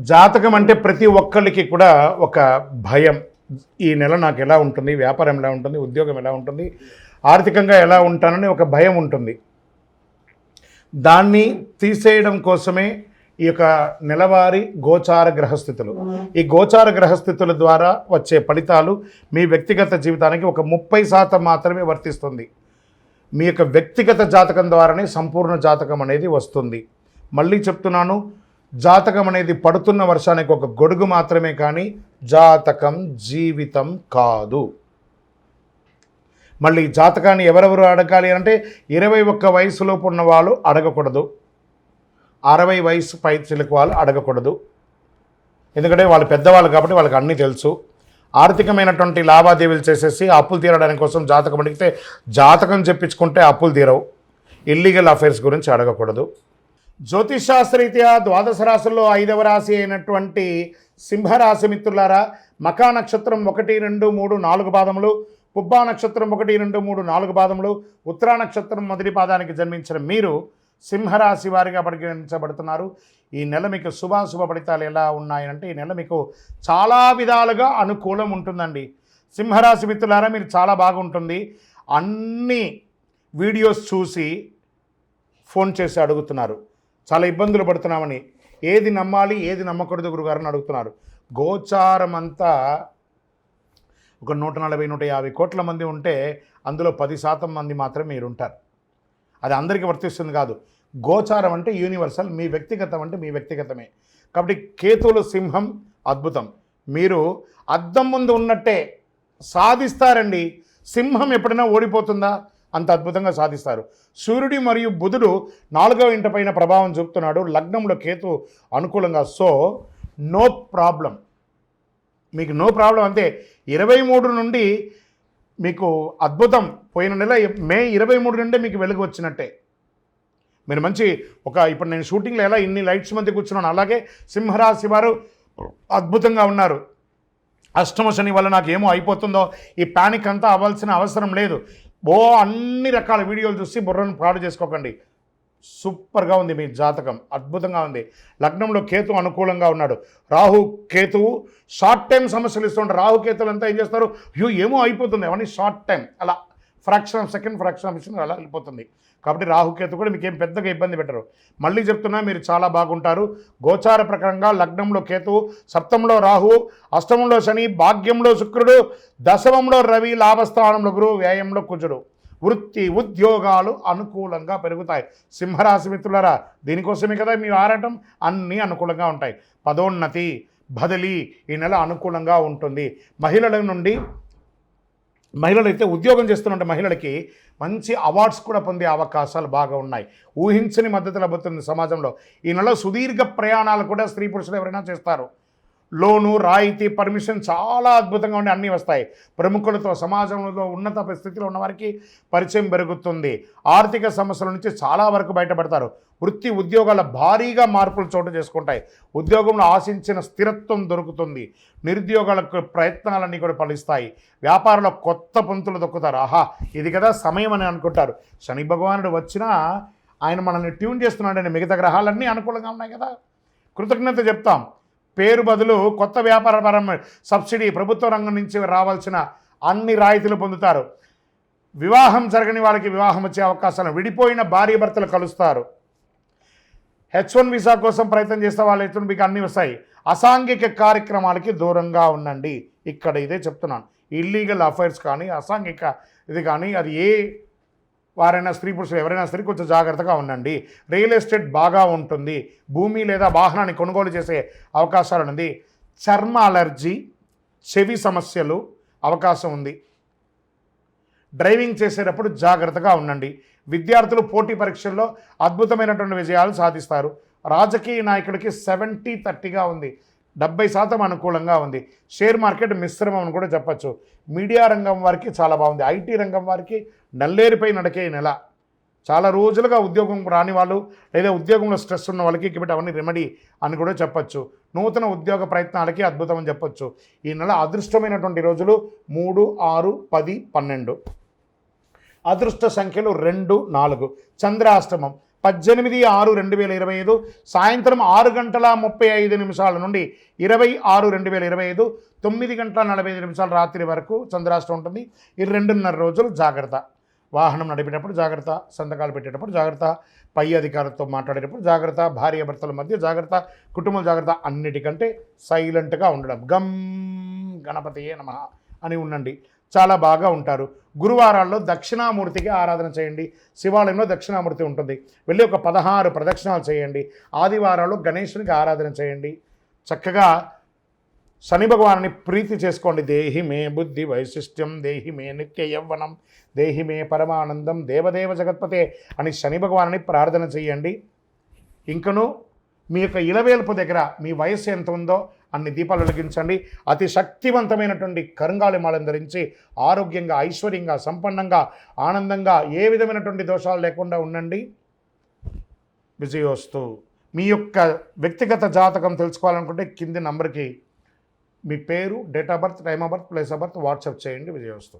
జాతకం అంటే ప్రతి ఒక్కరికి కూడా ఒక భయం. ఈ నెల నాకు ఎలా ఉంటుంది, వ్యాపారం ఎలా ఉంటుంది, ఉద్యోగం ఎలా ఉంటుంది, ఆర్థికంగా ఎలా ఉంటానని ఒక భయం ఉంటుంది. దాన్ని తీసేయడం కోసమే ఈ యొక్క నెలవారీ గోచార గ్రహస్థితులు. ఈ గోచార గ్రహస్థితుల ద్వారా వచ్చే ఫలితాలు మీ వ్యక్తిగత జీవితానికి ఒక 30% మాత్రమే వర్తిస్తుంది. మీ యొక్క వ్యక్తిగత జాతకం ద్వారానే సంపూర్ణ జాతకం అనేది వస్తుంది. మళ్ళీ చెప్తున్నాను, జాతకం అనేది పడుతున్న వర్షానికి ఒక గొడుగు మాత్రమే, కానీ జాతకం జీవితం కాదు. మళ్ళీ జాతకాన్ని ఎవరెవరు అడగాలి అంటే 21 వయసులోపు ఉన్న వాళ్ళు అడగకూడదు, 60 వయసు పై చిలుకు వాళ్ళు అడగకూడదు. ఎందుకంటే వాళ్ళు పెద్దవాళ్ళు కాబట్టి వాళ్ళకి అన్నీ తెలుసు. ఆర్థికమైనటువంటి లావాదేవీలు చేసేసి అప్పులు తీరడానికి కోసం జాతకం అడిగితే జాతకం చెప్పించుకుంటే అప్పులు తీరవు. ఇల్లీగల్ అఫైర్స్ గురించి అడగకూడదు. జ్యోతిషాస్త్రరీత్యా ద్వాదశ రాశుల్లో 5వ రాశి అయినటువంటి సింహరాశి మిత్రులారా, మకా నక్షత్రం 1, 2, 3, 4 పాదములు, పుబ్బా నక్షత్రం 1, 2, 3, 4 పాదములు, ఉత్తరా నక్షత్రం మొదటి పాదానికి జన్మించిన మీరు సింహరాశి వారిగా పరిగణించబడుతున్నారు. ఈ నెల మీకు శుభాశుభ ఫలితాలు ఎలా ఉన్నాయంటే, ఈ నెల మీకు చాలా విధాలుగా అనుకూలం ఉంటుందండి. సింహరాశి మిత్రులారా, మీరు చాలా బాగుంటుంది. అన్ని వీడియోస్ చూసి ఫోన్ చేసి అడుగుతున్నారు, చాలా ఇబ్బందులు పడుతున్నామని. ఏది నమ్మాలి, ఏది నమ్మకూడదు గురుగారిని అడుగుతున్నారు. గోచారం అంతా ఒక 140-150 కోట్ల మంది ఉంటే అందులో 10% మంది మాత్రమే మీరు ఉంటారు. అది అందరికీ వర్తిస్తుంది కాదు. గోచారం అంటే యూనివర్సల్, మీ వ్యక్తిగతం అంటే మీ వ్యక్తిగతమే. కాబట్టి కేతువులు సింహం అద్భుతం. మీరు అద్దం ముందు ఉన్నట్టే సాధిస్తారండి. సింహం ఎప్పుడైనా ఓడిపోతుందా? అంత అద్భుతంగా సాధిస్తారు. సూర్యుడి మరియు బుధుడు 4వ ఇంట పైన ప్రభావం చూపుతున్నాడు. లగ్నంలో కేతు అనుకూలంగా. సో నో ప్రాబ్లం, మీకు నో ప్రాబ్లం. అంతే. 23 నుండి మీకు అద్భుతం. పోయిన నెల మే 23 నుండే మీకు వెలుగు వచ్చినట్టే. మీరు మంచి ఇప్పుడు నేను షూటింగ్లో ఎలా ఇన్ని లైట్స్ మధ్య కూర్చున్నాను, అలాగే సింహరాశి వారు అద్భుతంగా ఉన్నారు. అష్టమ శని వల్ల నాకు ఏమో అయిపోతుందో ఈ ప్యానిక్ అంతా అవ్వాల్సిన అవసరం లేదు. అన్ని రకాల వీడియోలు చూసి బుర్రను పాడు చేసుకోకండి. సూపర్గా ఉంది మీ జాతకం, అద్భుతంగా ఉంది. లగ్నంలో కేతు అనుకూలంగా ఉన్నాడు. రాహు కేతువు షార్ట్ టైం సమస్యలు ఇస్తుంటారు. రాహు కేతువులు అంతా ఏం చేస్తారు, ఏమో అయిపోతుంది అవన్నీ షార్ట్ టైం, అలా fraction of second, fraction of second అలా వెళ్ళిపోతుంది. కాబట్టి రాహుకేతు కూడా మీకు ఏం పెద్దగా ఇబ్బంది పెట్టరు. మళ్ళీ చెప్తున్నా, మీరు చాలా బాగుంటారు. గోచార ప్రకారంగా లగ్నంలో కేతువు, సప్తమంలో రాహు, అష్టమంలో శని, భాగ్యంలో శుక్రుడు, దశమంలో రవి, లాభస్థానంలో గురువు, వ్యయంలో కుజుడు. వృత్తి ఉద్యోగాలు అనుకూలంగా పెరుగుతాయి. సింహరాశి మిత్రులారా, దీనికోసమే కదా మీ ఆరాటం. అన్నీ అనుకూలంగా ఉంటాయి. పదోన్నతి, బదిలీ ఈ నెల అనుకూలంగా ఉంటుంది. మహిళలైతే ఉద్యోగం చేస్తున్న మహిళలకి మంచి అవార్డ్స్ కూడా పొందే అవకాశాలు బాగా ఉన్నాయి. ఊహించని మద్దతు లభిస్తుంది సమాజంలో. ఈ నెల సుదీర్ఘ ప్రయాణాలు కూడా స్త్రీ పురుషులు ఎవరైనా చేస్తారు. లోను, రాయితీ, పర్మిషన్ చాలా అద్భుతంగా ఉండి అన్నీ వస్తాయి. ప్రముఖులతో, సమాజంలో ఉన్నత స్థితిలో ఉన్న వారికి పరిచయం పెరుగుతుంది. ఆర్థిక సమస్యల నుంచి చాలా వరకు బయటపడతారు. వృత్తి ఉద్యోగాల భారీగా మార్పులు చోటు చేసుకుంటాయి. ఉద్యోగంలో ఆశించిన స్థిరత్వం దొరుకుతుంది. నిరుద్యోగాలకు ప్రయత్నాలన్నీ కూడా ఫలిస్తాయి. వ్యాపారంలో కొత్త పంతులు దొక్కుతారు. ఇది కదా సమయం అని అనుకుంటారు. శని భగవానుడు వచ్చినా ఆయన మనల్ని ట్యూన్ చేస్తున్నాడని. మిగతా గ్రహాలన్నీ అనుకూలంగా ఉన్నాయి కదా, కృతజ్ఞత చెప్తాం. పేరు బదులు కొత్త వ్యాపారపరమైన సబ్సిడీ, ప్రభుత్వ రంగం నుంచి రావాల్సిన అన్ని రాయితీలు పొందుతారు. వివాహం జరగని వాళ్ళకి వివాహం వచ్చే అవకాశాలు, విడిపోయిన భార్య భర్తలు కలుస్తారు. H1 వీసా కోసం ప్రయత్నం చేస్తే వాళ్ళైతే మీకు అన్నీ వస్తాయి. అసాంఘిక కార్యక్రమాలకి దూరంగా ఉండండి. ఇక్కడ ఇదే చెప్తున్నాను. ఇల్లీగల్ అఫైర్స్ కానీ, అసాంఘిక ఇది కానీ, అది ఏ వారైనా స్త్రీ పురుషులు ఎవరైనా సరే కొంచెం జాగ్రత్తగా ఉండండి. రియల్ ఎస్టేట్ బాగా ఉంటుంది. భూమి లేదా వాహనాన్ని కొనుగోలు చేసే అవకాశాలు ఉంది. చర్మ అలర్జీ, చెవి సమస్యలు అవకాశం ఉంది. డ్రైవింగ్ చేసేటప్పుడు జాగ్రత్తగా ఉండండి. విద్యార్థులు పోటీ పరీక్షల్లో అద్భుతమైనటువంటి విజయాలు సాధిస్తారు. రాజకీయ నాయకుడికి 70-30గా ఉంది. 70% అనుకూలంగా ఉంది. షేర్ మార్కెట్ మిశ్రమం అని కూడా చెప్పచ్చు. మీడియా రంగం వారికి చాలా బాగుంది. ఐటీ రంగం వారికి నల్లేరుపై నడకే నెల. చాలా రోజులుగా ఉద్యోగం రాని వాళ్ళు, లేదా ఉద్యోగంలో స్ట్రెస్ ఉన్న వాళ్ళకి ఇక్కడ అవన్నీ రెమెడీ అని కూడా చెప్పచ్చు. నూతన ఉద్యోగ ప్రయత్నాలకి అద్భుతం అని చెప్పచ్చు. ఈ నెల అదృష్టమైనటువంటి రోజులు 3, 6, 10, 12. అదృష్ట సంఖ్యలు 2, 4. చంద్రాష్టమం 18/6/2025 సాయంత్రం 6:35 నుండి 20/6/2025 9:45 రాత్రి వరకు చంద్రాష్టం ఉంటుంది. ఈ 2.5 రోజులు జాగ్రత్త. వాహనం నడిపేటప్పుడు జాగ్రత్త, సంతకాలు పెట్టేటప్పుడు జాగ్రత్త, పై అధికారులతో మాట్లాడేటప్పుడు జాగ్రత్త, భార్యాభర్తల మధ్య జాగ్రత్త, కుటుంబం జాగ్రత్త. అన్నిటికంటే సైలెంట్గా ఉండడం. గమ్ గణపతియే నమః అని ఉండండి, చాలా బాగా ఉంటారు. గురువారాల్లో దక్షిణామూర్తికి ఆరాధన చేయండి. శివాలయంలో దక్షిణామూర్తి ఉంటుంది, వెళ్ళి ఒక 16 ప్రదక్షిణాలు చేయండి. ఆదివారాలు గణేశునికి ఆరాధన చేయండి. చక్కగా శని భగవాన్ని ప్రీతి చేసుకోండి. దేహి మే బుద్ధి వైశిష్ట్యం, దేహి మే నిత్య యవ్వనం, దేహి మే పరమానందం, దేవదేవ జగత్పతే అని శని భగవాన్ని ప్రార్థన చేయండి. ఇంకను మీ యొక్క ఇలవేల్పు దగ్గర మీ వయస్సు ఎంత ఉందో అన్ని దీపాలు వెలిగించండి. అతి శక్తివంతమైనటువంటి కరుంగాలి మాలను ధరించి ఆరోగ్యంగా, ఐశ్వర్యంగా, సంపన్నంగా, ఆనందంగా, ఏ విధమైనటువంటి దోషాలు లేకుండా ఉండండి. విజయోస్తు. మీ యొక్క వ్యక్తిగత జాతకం తెలుసుకోవాలనుకుంటే కింది నంబర్కి మీ పేరు, date of birth, time of birth, place of birth WhatsApp చేయండి. విజయోస్తు.